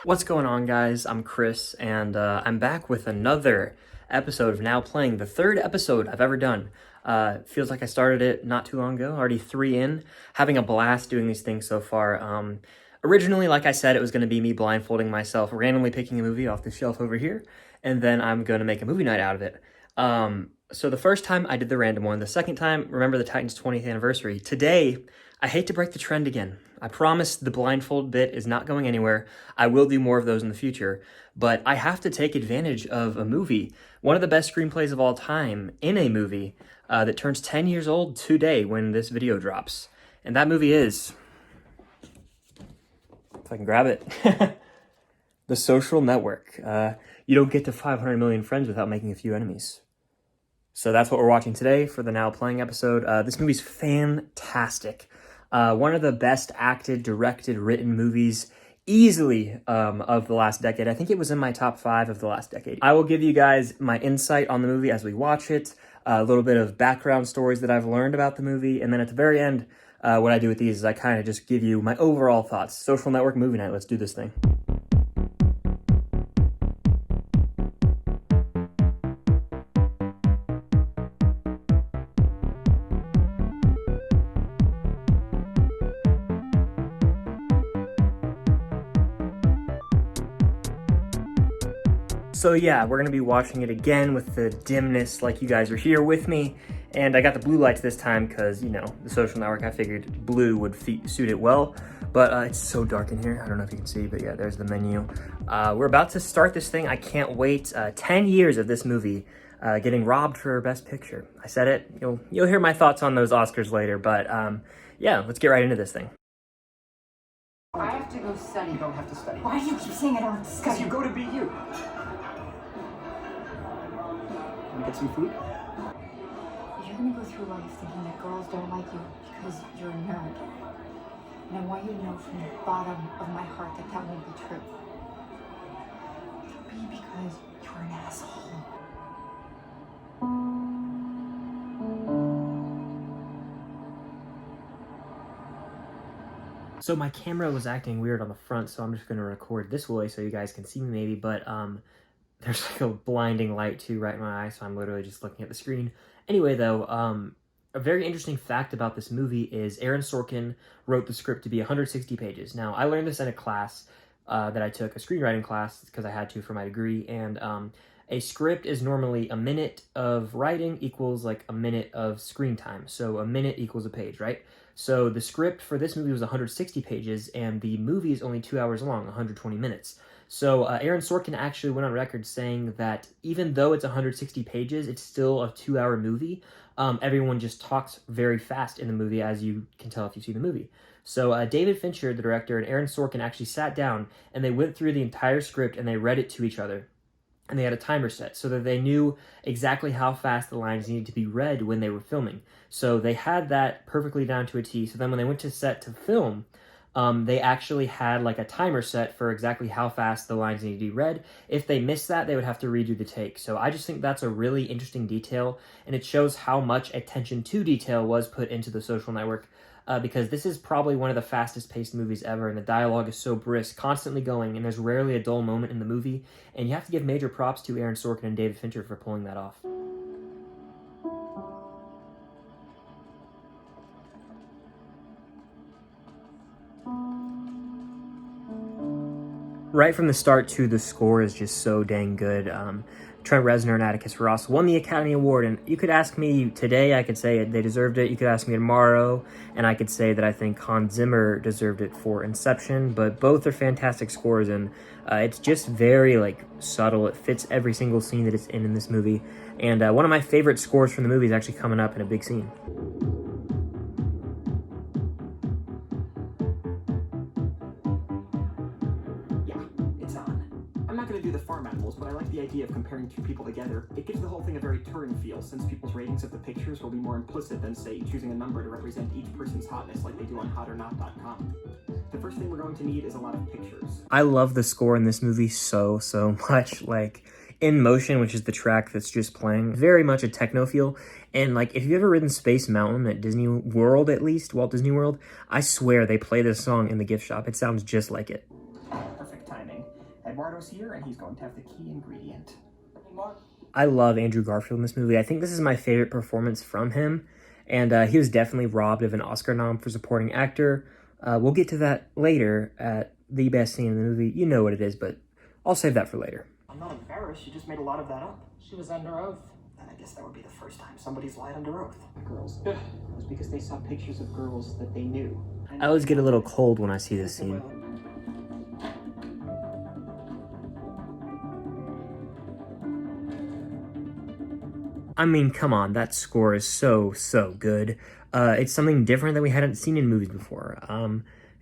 What's going on, guys? I'm Chris, and I'm back with another episode of Now Playing, the third episode I've ever done. Feels like I started it not too long ago, already 3 in, having a blast doing these things so far. Originally, like I said, it was going to be me blindfolding myself, randomly picking a movie off the shelf over here, and then I'm going to make a movie night out of it. So the first time I did the random one, the second time, remember the Titans 20th anniversary. Today, I hate to break the trend again. I promise the blindfold bit is not going anywhere. I will do more of those in the future, but I have to take advantage of a movie, one of the best screenplays of all time in a movie that turns 10 years old today when this video drops. And that movie is, if I can grab it, The Social Network. You don't get to 500 million friends without making a few enemies. So that's what we're watching today for the Now Playing episode. This movie's fantastic. One of the best acted, directed, written movies easily of the last decade. I think it was in my top 5 of the last decade. I will give you guys my insight on the movie as we watch it, a little bit of background stories that I've learned about the movie, and then at the very end, what I do with these is I kind of just give you my overall thoughts. Social Network movie night, let's do this thing. So yeah, we're gonna be watching it again with the dimness like you guys are here with me. And I got the blue lights this time because, you know, the Social Network, I figured blue would suit it well. But it's so dark in here. I don't know if you can see, but yeah, there's the menu. We're about to start this thing. I can't wait. 10 years of this movie getting robbed for Best Picture. I said it. You'll hear my thoughts on those Oscars later. But yeah, let's get right into this thing. I have to go study. You don't have to study. Why do you keep saying I don't have to Because study? you go to BU. Want to get some food? You're gonna go through life thinking that girls don't like you because you're a nerd. And I want you to know from the bottom of my heart that that won't be true. It'll be because you're an asshole. So my camera was acting weird on the front, so I'm just gonna record this way so you guys can see me maybe, but there's like a blinding light too right in my eye, so I'm literally just looking at the screen. Anyway though, a very interesting fact about this movie is Aaron Sorkin wrote the script to be 160 pages. Now, I learned this in a class that I took, a screenwriting class, because I had to for my degree, and a script is normally a minute of writing equals like a minute of screen time. So a minute equals a page, right? So the script for this movie was 160 pages, and the movie is only 2 hours long, 120 minutes. So Aaron Sorkin actually went on record saying that even though it's 160 pages, it's still a 2-hour movie. Everyone just talks very fast in the movie, as you can tell if you see the movie. So David Fincher, the director, and Aaron Sorkin actually sat down, and they went through the entire script, and they read it to each other. And they had a timer set so that they knew exactly how fast the lines needed to be read when they were filming. So they had that perfectly down to a T. So then when they went to set to film, they actually had like a timer set for exactly how fast the lines needed to be read. If they missed that, they would have to redo the take. So I just think that's a really interesting detail, and it shows how much attention to detail was put into The Social Network, because this is probably one of the fastest paced movies ever, and the dialogue is so brisk, constantly going, and there's rarely a dull moment in the movie, and you have to give major props to Aaron Sorkin and David Fincher for pulling that off. Right from the start, too, the score is just so dang good. Trent Reznor and Atticus Ross won the Academy Award, and you could ask me today, I could say they deserved it. You could ask me tomorrow, and I could say that I think Hans Zimmer deserved it for Inception, but both are fantastic scores, and it's just very, like, subtle. It fits every single scene that it's in this movie, and one of my favorite scores from the movie is actually coming up in a big scene. Going to do the farm animals, but I like the idea of comparing two people together. It gives the whole thing a very Turing feel, since people's ratings of the pictures will be more implicit than, say, choosing a number to represent each person's hotness like they do on hotornot.com. The first thing we're going to need is a lot of pictures. I love the score in this movie so much. Like, In Motion, which is the track that's just playing, very much a techno feel. And like, if you've ever ridden Space Mountain at Disney World, at least, Walt Disney World, I swear they play this song in the gift shop. It sounds just like it. Perfect timing. Eduardo's here, and he's going to have the key ingredient. Hey, Mark. I love Andrew Garfield in this movie. I think this is my favorite performance from him, and he was definitely robbed of an Oscar nom for supporting actor. We'll get to that later at the best scene in the movie. You know what it is, but I'll save that for later. I'm not embarrassed. She just made a lot of that up. She was under oath. And I guess that would be the first time somebody's lied under oath. Girls. It was because they saw pictures of girls that they knew. I always get a little cold when I see this scene. I mean, come on, that score is so good. It's something different that we hadn't seen in movies before.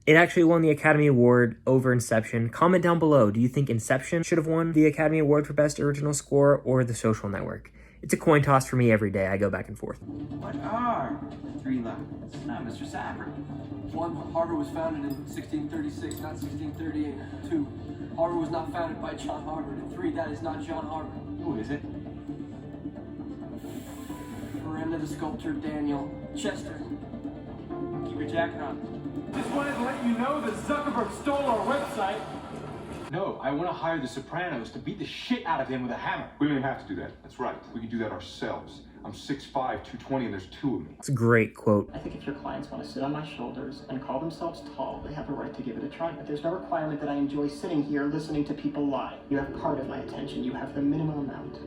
It actually won the Academy Award over Inception. Comment down below, do you think Inception should have won the Academy Award for Best Original Score or The Social Network? It's a coin toss for me every day. I go back and forth. What are the three lines? Mr. Sapper. 1. Harvard was founded in 1636, not 1638. 2. Harvard was not founded by John Harvard. And 3. That is not John Harvard. Who is it? Miranda the sculptor, Daniel Chester. Keep your jacket on. Just wanted to let you know that Zuckerberg stole our website. No, I want to hire the Sopranos to beat the shit out of him with a hammer. We don't even have to do that. That's right. We can do that ourselves. I'm 6'5", 220, and there's 2 of me. It's a great quote. I think if your clients want to sit on my shoulders and call themselves tall, they have a right to give it a try. But there's no requirement that I enjoy sitting here listening to people lie. You have part of my attention. You have the minimum amount.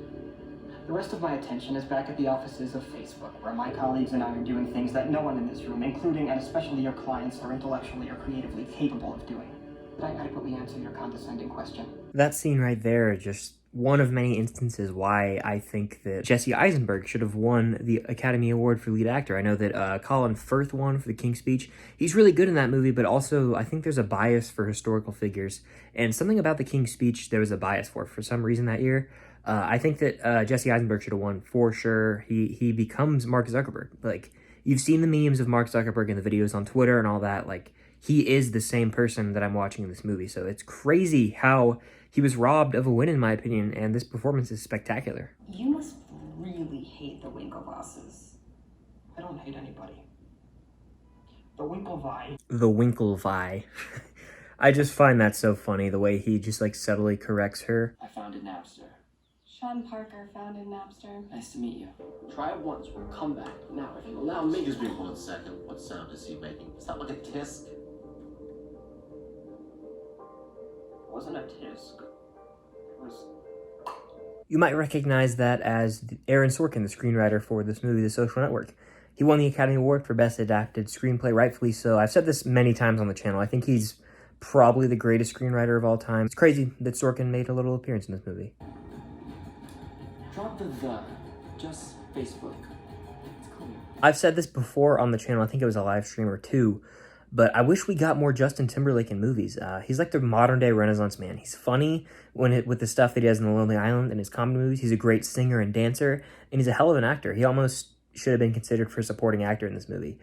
The rest of my attention is back at the offices of Facebook, where my colleagues and I are doing things that no one in this room, including and especially your clients, are intellectually or creatively capable of doing. Did I adequately answer your condescending question? That scene right there is just one of many instances why I think that Jesse Eisenberg should have won the Academy Award for lead actor. I know that Colin Firth won for The King's Speech. He's really good in that movie, but also I think there's a bias for historical figures. And something about The King's Speech there was a bias for some reason that year. I think that Jesse Eisenberg should have won for sure. He becomes Mark Zuckerberg. Like, you've seen the memes of Mark Zuckerberg in the videos on Twitter and all that. Like, he is the same person that I'm watching in this movie. So it's crazy how he was robbed of a win, in my opinion, and this performance is spectacular. You must really hate the Winklevosses. I don't hate anybody. The Winklevi. The Winklevi. I just find that so funny, the way he just, like, subtly corrects her. I founded Napster. Sean Parker founded Napster. Nice to meet you. Try it once, we'll come back. Now, if you allow me... Excuse me 1 second. What sound is he making? Is that like a tisk? It wasn't a tisk. It was... You might recognize that as Aaron Sorkin, the screenwriter for this movie, The Social Network. He won the Academy Award for Best Adapted Screenplay, rightfully so. I've said this many times on the channel. I think he's probably the greatest screenwriter of all time. It's crazy that Sorkin made a little appearance in this movie. Drop the. Just Facebook. It's clean. I've said this before on the channel. I think it was a live stream or two. But I wish we got more Justin Timberlake in movies. He's like the modern-day Renaissance man. He's funny with the stuff that he does in The Lonely Island and his comedy movies. He's a great singer and dancer, and he's a hell of an actor. He almost should have been considered for supporting actor in this movie.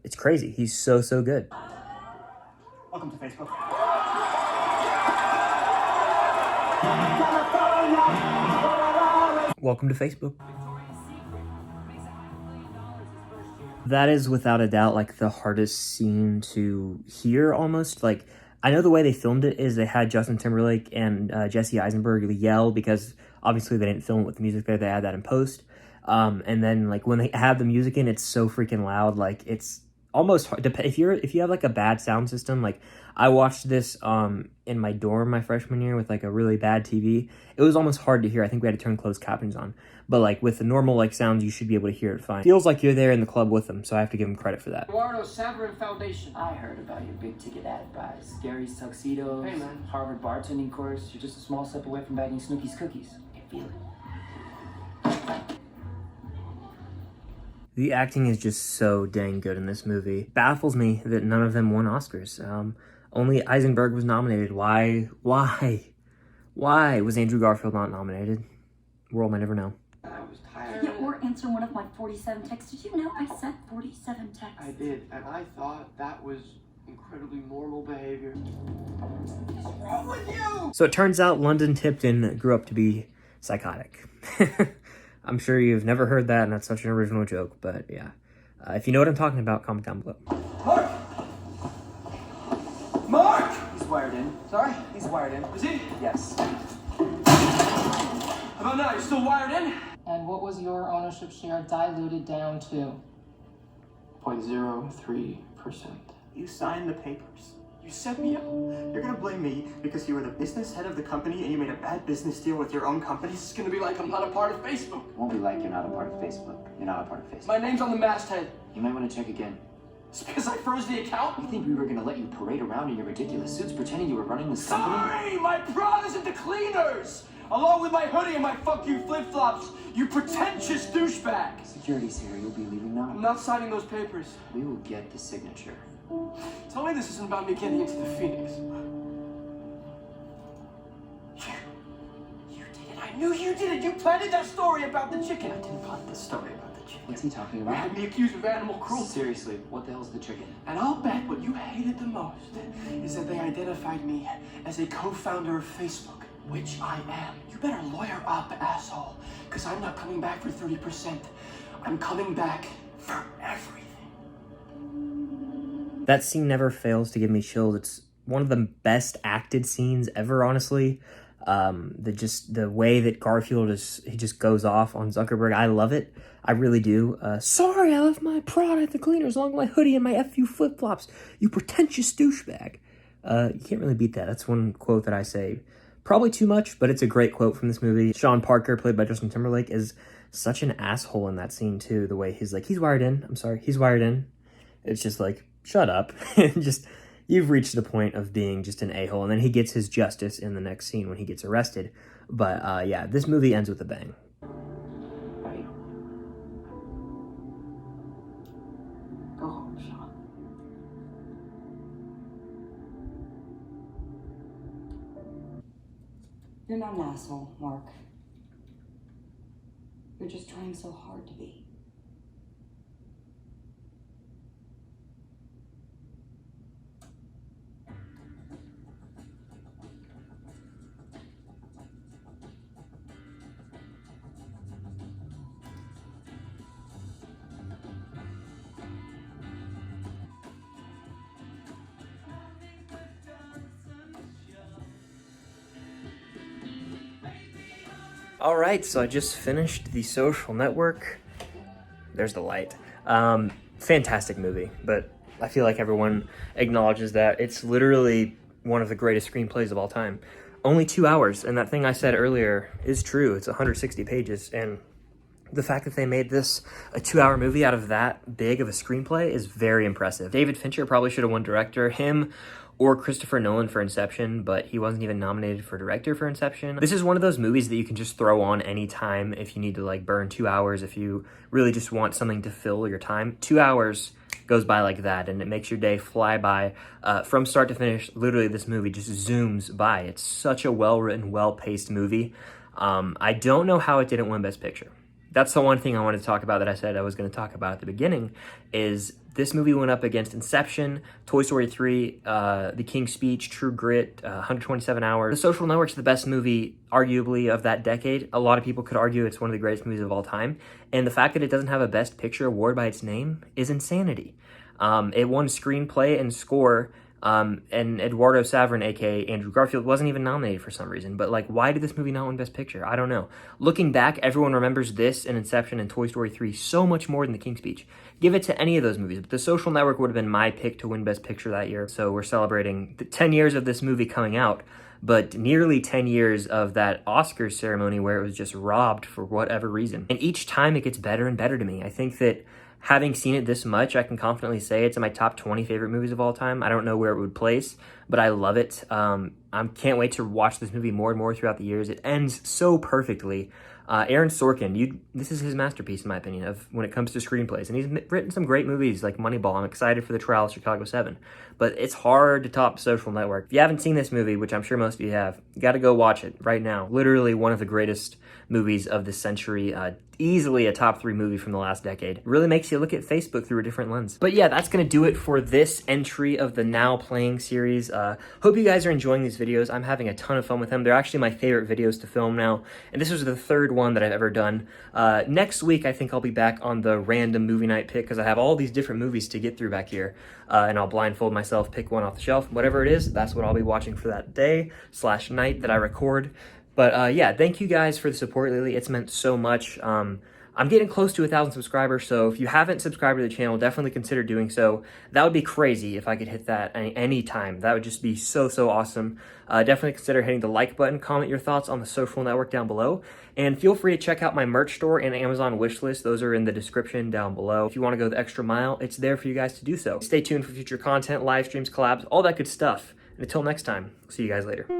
It's crazy. He's so good. Welcome to Facebook. Welcome to Facebook. That is without a doubt like the hardest scene to hear almost. Like, I know the way they filmed it is they had Justin Timberlake and Jesse Eisenberg yell because obviously they didn't film it with the music there. They had that in post. And then like when they have the music in, it's so freaking loud. Like, it's almost hard. If you have like a bad sound system, like I watched this in my dorm my freshman year with like a really bad TV. It was almost hard to hear. I think we had to turn closed captions on. But like with the normal like sounds, you should be able to hear it fine. Feels like you're there in the club with them, so I have to give them credit for that. Eduardo Saverin Foundation. I heard about your big ticket ad buys. Gary's tuxedos, Hey, man. Harvard bartending course. You're just a small step away from bagging Snooki's cookies. I feel it. The acting is just so dang good in this movie. Baffles me that none of them won Oscars. Only Eisenberg was nominated. Why was Andrew Garfield not nominated? World might never know. I was tired. Yeah, or answer one of my 47 texts. Did you know I sent 47 texts? I did, and I thought that was incredibly normal behavior. What's wrong with you? So it turns out London Tipton grew up to be psychotic. I'm sure you've never heard that, and that's such an original joke, but yeah. If you know what I'm talking about, comment down below. Mark! Mark! He's wired in. in. Sorry? He's wired in. Is he? Yes. How about now? You still wired in? And what was your ownership share diluted down to? 0.03%. You signed the papers. You set me up. You're gonna blame me because you were the business head of the company and you made a bad business deal with your own company? It's gonna be like I'm not a part of Facebook. It won't be like you're not a part of Facebook. You're not a part of Facebook. My name's on the masthead. You might want to check again. It's because I froze the account? You think we were gonna let you parade around in your ridiculous suits pretending you were running this company? Sorry! My Prada's at the cleaners! Along with my hoodie and my fuck you flip-flops, you pretentious douchebag! Security's here. You'll be leaving now. I'm not signing those papers. We will get the signature. Tell me this isn't about me getting into the Phoenix. You did it. I knew you did it. You planted that story about the chicken. I didn't plant the story about the chicken. What's he talking You about? had me accused of animal cruelty. Seriously, what the hell's the chicken? And I'll bet what you hated the most is that they identified me as a co-founder of Facebook, which I am. You better lawyer up, asshole, because I'm not coming back for 30%. I'm coming back for everything. That scene never fails to give me chills. It's one of the best acted scenes ever, honestly. The way that Garfield he just goes off on Zuckerberg. I love it. I really do. Sorry, I left my Prada at the cleaners along with my hoodie and my FU flip-flops. You pretentious douchebag. You can't really beat that. That's one quote that I say probably too much, but it's a great quote from this movie. Sean Parker, played by Justin Timberlake, is such an asshole in that scene too. The way he's like, he's wired in. I'm sorry, he's wired in. It's just like, shut up. Just, you've reached the point of being just an a-hole. And then he gets his justice in the next scene when he gets arrested. But yeah, this movie ends with a bang. Right. Go home, Sean. You're not an asshole, Mark. You're just trying so hard to be. All right, so I just finished The Social Network. There's the light. Fantastic movie, but I feel like everyone acknowledges that it's literally one of the greatest screenplays of all time. Only 2 hours, and that thing I said earlier is true. It's 160 pages, and the fact that they made this a 2-hour movie out of that big of a screenplay is very impressive. David Fincher probably should have won director. Him or Christopher Nolan for Inception, but he wasn't even nominated for director for Inception. This is one of those movies that you can just throw on anytime if you need to like burn 2 hours, if you really just want something to fill your time. 2 hours goes by like that, and it makes your day fly by. From start to finish, literally this movie just zooms by. It's such a well-written, well-paced movie. I don't know how it didn't win Best Picture. That's the one thing I wanted to talk about that I said I was going to talk about at the beginning, is this movie went up against Inception, Toy Story 3, The King's Speech, True Grit, 127 Hours. The Social Network's the best movie, arguably, of that decade. A lot of people could argue it's one of the greatest movies of all time. And the fact that it doesn't have a Best Picture award by its name is insanity. It won screenplay and score, and Eduardo Saverin, aka Andrew Garfield, wasn't even nominated for some reason. But like, why did this movie not win Best Picture? I don't know. Looking back, everyone remembers this and Inception and Toy Story 3 so much more than The King's Speech. Give it to any of those movies. But The Social Network would have been my pick to win Best Picture that year. So we're celebrating the 10 years of this movie coming out, but nearly 10 years of that Oscars ceremony where it was just robbed for whatever reason. And each time it gets better and better to me. I think that having seen it this much, I can confidently say it's in my top 20 favorite movies of all time. I don't know where it would place, but I love it. I can't wait to watch this movie more and more throughout the years. It ends so perfectly. Aaron Sorkin, this is his masterpiece in my opinion of when it comes to screenplays. And he's written some great movies like Moneyball. I'm excited for The Trial of Chicago 7. But it's hard to top Social Network. If you haven't seen this movie, which I'm sure most of you have, you got to go watch it right now. Literally one of the greatest movies of the century. Easily a top 3 movie from the last decade. It really makes you look at Facebook through a different lens. But yeah, that's going to do it for this entry of the Now Playing series. Hope you guys are enjoying these videos. I'm having a ton of fun with them. They're actually my favorite videos to film now, and this was the third one that I've ever done. Next week, I think I'll be back on the random movie night pick, because I have all these different movies to get through back here, and I'll blindfold myself, pick one off the shelf. Whatever it is, that's what I'll be watching for that day/night that I record. But yeah, thank you guys for the support lately. It's meant so much. I'm getting close to 1,000 subscribers, so if you haven't subscribed to the channel, definitely consider doing so. That would be crazy if I could hit that any time. That would just be so awesome. Definitely consider hitting the like button, comment your thoughts on the social network down below, and feel free to check out my merch store and Amazon wishlist. Those are in the description down below. If you want to go the extra mile, it's there for you guys to do so. Stay tuned for future content, live streams, collabs, all that good stuff. And until next time, see you guys later.